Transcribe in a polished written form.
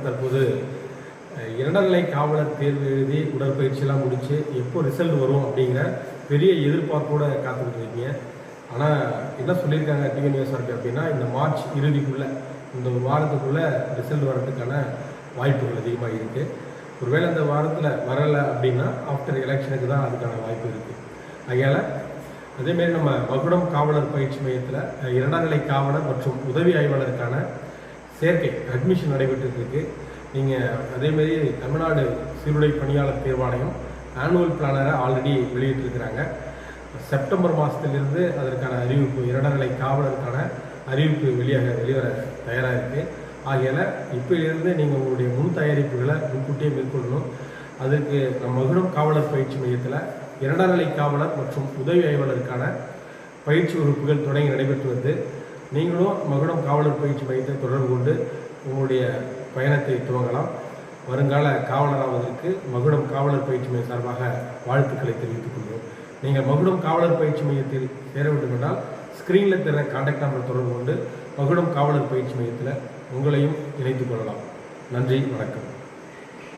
தற்போது இளநிலை காவலர் தேர்வு எழுதி உடற்பயிற்சியெல்லாம் முடித்து எப்போ ரிசல்ட் வரும் அப்படிங்கிற பெரிய எதிர்பார்ப்போடு காத்துக்கிட்டு இருக்கீங்க. ஆனால் என்ன சொல்லியிருக்காங்க டிஎன்யூஎஸ்ஆர்பி அப்படின்னா, இந்த மார்ச் இறுதிக்குள்ளே, இந்த ஒரு வாரத்துக்குள்ளே ரிசல்ட் வர்றதுக்கான வாய்ப்புகள் அதிகமாக இருக்குது. ஒருவேளை இந்த வாரத்தில் வரலை அப்படின்னா ஆஃப்டர் எலெக்ஷனுக்கு தான் அதுக்கான வாய்ப்பு இருக்குது. அதனால் அதேமாரி நம்ம மகுடம் காவலர் பயிற்சி மையத்தில் இரண்டாம் காவலர் மற்றும் உதவி ஆய்வாளருக்கான சேர்க்கை அட்மிஷன் நடைபெற்றுருக்கு. நீங்கள் அதேமாரி தமிழ்நாடு சீருடை பணியாளர் தேர்வாணையம் ஆனுவல் பிளானரை ஆல்ரெடி வெளியிட்டிருக்கிறாங்க. செப்டம்பர் மாதத்திலிருந்து அதற்கான அறிவிப்பு, இரண்டாம் காவலருக்கான அறிவிப்பு வெளிவர தயாராக இருக்குது. ஆகையால் இப்போயிலிருந்து நீங்கள் உங்களுடைய முன் தயாரிப்புகளை முன்கூட்டியே மேற்கொள்ளணும். அதுக்கு நம்ம மகுடம் காவலர் பயிற்சி மையத்தில் இரண்டாம் காவலர் மற்றும் உதவி ஆய்வாளருக்கான பயிற்சி வகுப்புகள் தொடங்கி நடைபெற்று வந்து, நீங்களும் மகுடம் காவலர் பயிற்சி மையத்தை தொடர்பு கொண்டு உங்களுடைய பயணத்தை துவங்கலாம். வருங்கால காவலராவதற்கு மகுடம் காவலர் பயிற்சி மையம் சார்பாக வாழ்த்துக்களை தெரிவித்துக் கொள்கிறோம். நீங்கள் மகுடம் காவலர் பயிற்சி மையத்தில் சேர வேண்டும் என்றால் ஸ்க்ரீனில் தர கான்டாக்ட் நம்பர் தொடர்பு கொண்டு மகுடம் காவலர் பயிற்சி மையத்தில் உங்களையும் இணைத்துக் கொள்ளலாம். நன்றி, வணக்கம்.